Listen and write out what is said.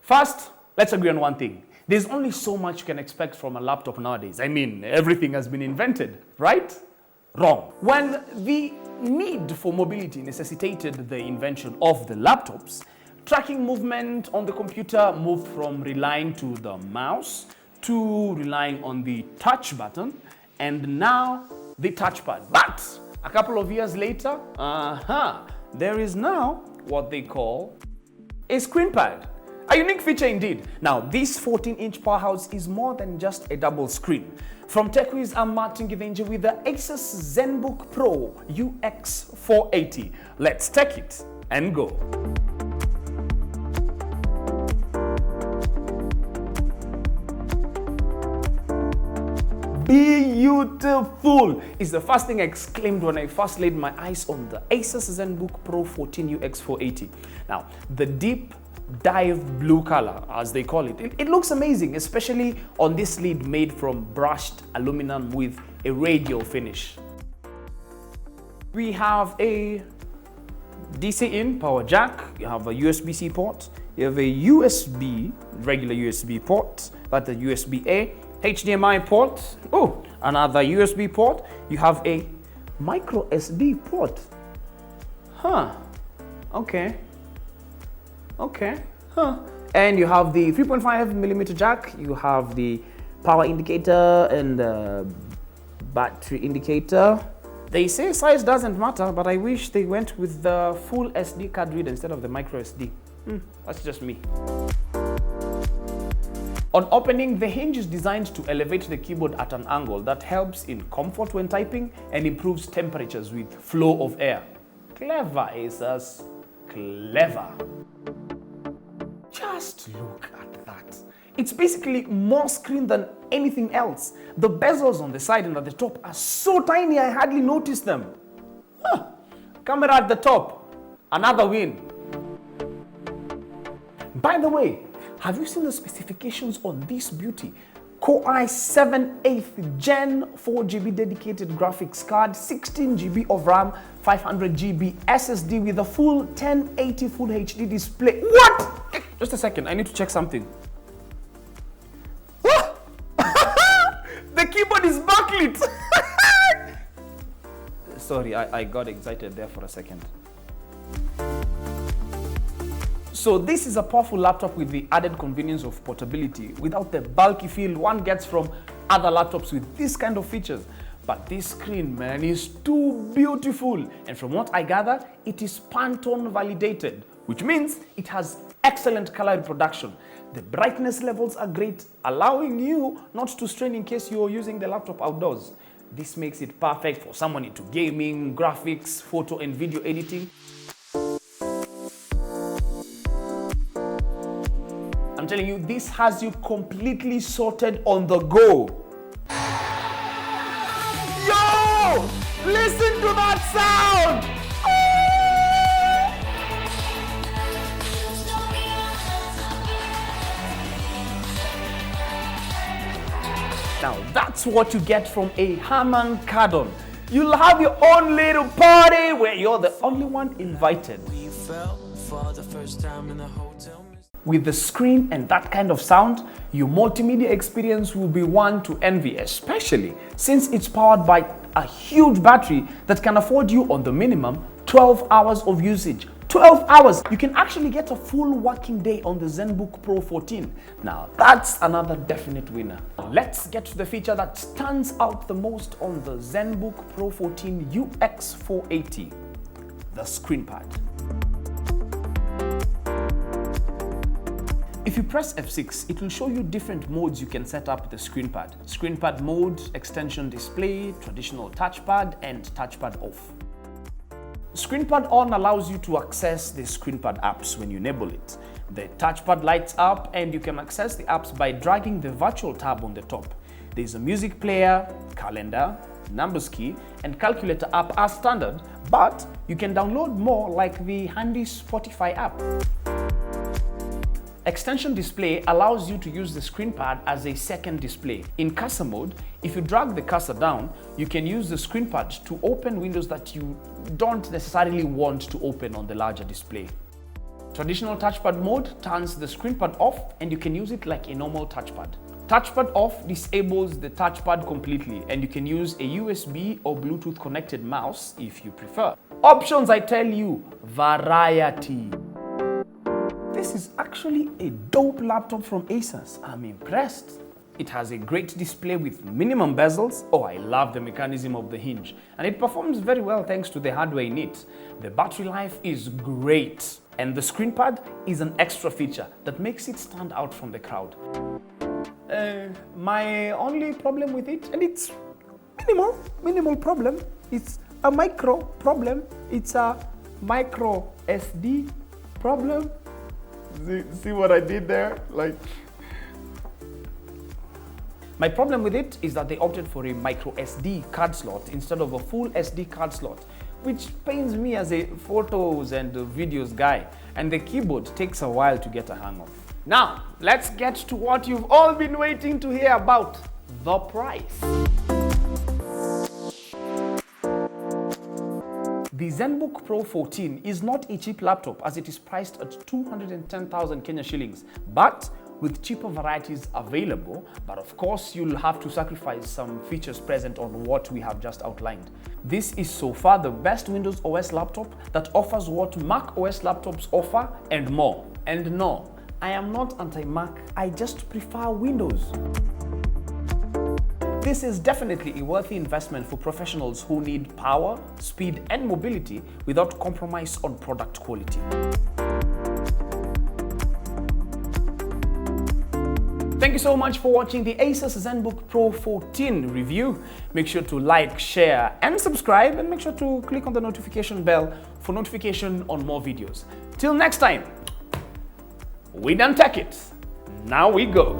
First, let's agree on one thing. There's only so much you can expect from a laptop nowadays. I mean, everything has been invented, right? Wrong. When the need for mobility necessitated the invention of the laptops, tracking movement on the computer moved from relying to the mouse to relying on the touch button, and now the touchpad. But a couple of years later, there is now what they call a Screenpad. A unique feature indeed. Now, this 14-inch powerhouse is more than just a double screen. From Techweez, I'm Martin Givenja with the Asus Zenbook Pro UX480. Let's take it and go. Beautiful is the first thing I exclaimed when I first laid my eyes on the Asus Zenbook Pro 14 UX480. Now, the deep dive blue color, as they call it, it looks amazing, especially on this lid made from brushed aluminum with a radial finish. We have a DC in power jack, you have a USB-C port, you have a regular USB port, that's a USB-A, HDMI port, another USB port, you have a micro SD port. And you have the 3.5mm jack, you have the power indicator and the battery indicator. They say size doesn't matter, but I wish they went with the full SD card reader instead of the micro SD. That's just me. On opening, the hinge is designed to elevate the keyboard at an angle that helps in comfort when typing and improves temperatures with flow of air. Clever, Asus. Clever. Just look at that. It's basically more screen than anything else. The bezels on the side and at the top are so tiny I hardly noticed them. Camera at the top, another win. By the way, have you seen the specifications on this beauty? Core i7 8th Gen, 4GB dedicated graphics card, 16GB of RAM, 500GB SSD with a full 1080 Full HD display. What? Just a second, I need to check something. The keyboard is backlit. Sorry, I got excited there for a second. So this is a powerful laptop with the added convenience of portability without the bulky feel one gets from other laptops with this kind of features. But this screen, man, is too beautiful. And from what I gather, it is Pantone validated, which means it has excellent color reproduction. The brightness levels are great, allowing you not to strain in case you're using the laptop outdoors. This makes it perfect for someone into gaming, graphics, photo and video editing. I'm telling you, this has you completely sorted on the go. Yo! Listen to that sound! Now, that's what you get from a Harman Kardon. You'll have your own little party where you're the only one invited. We fell for the first time in the hotel. With the screen and that kind of sound, your multimedia experience will be one to envy, especially since it's powered by a huge battery that can afford you on the minimum 12 hours of usage. 12 hours! You can actually get a full working day on the Zenbook Pro 14. Now that's another definite winner. Let's get to the feature that stands out the most on the Zenbook Pro 14 UX480, the Screenpad. If you press F6, it will show you different modes you can set up with the Screenpad. Screenpad mode, extension display, traditional touchpad, and touchpad off. Screenpad on allows you to access the Screenpad apps when you enable it. The touchpad lights up and you can access the apps by dragging the virtual tab on the top. There's a music player, calendar, numbers key, and calculator app as standard, but you can download more like the handy Spotify app. Extension display allows you to use the Screenpad as a second display. In cursor mode, if you drag the cursor down, you can use the Screenpad to open windows that you don't necessarily want to open on the larger display. Traditional touchpad mode turns the screenpad off and you can use it like a normal touchpad. Touchpad off disables the touchpad completely and you can use a USB or Bluetooth connected mouse if you prefer. Options, I tell you, variety. This is actually a dope laptop from Asus. I'm impressed. It has a great display with minimum bezels. Oh, I love the mechanism of the hinge. And it performs very well thanks to the hardware in it. The battery life is great. And the screenpad is an extra feature that makes it stand out from the crowd. My only problem with it, and it's minimal problem, it's a micro problem. It's a micro SD problem. See what I did there? My problem with it is that they opted for a micro SD card slot instead of a full SD card slot, which pains me as a photos and videos guy, and the keyboard takes a while to get a hang of. Now, let's get to what you've all been waiting to hear about, the price. The Zenbook Pro 14 is not a cheap laptop as it is priced at 210,000 Kenya shillings, but with cheaper varieties available, but of course you'll have to sacrifice some features present on what we have just outlined. This is so far the best Windows OS laptop that offers what Mac OS laptops offer and more. And no, I am not anti-Mac, I just prefer Windows. This is definitely a worthy investment for professionals who need power, speed, and mobility without compromise on product quality. Thank you so much for watching the Asus Zenbook Pro 14 review. Make sure to like, share, and subscribe, and make sure to click on the notification bell for notification on more videos. Till next time, we done tech it. Now we go.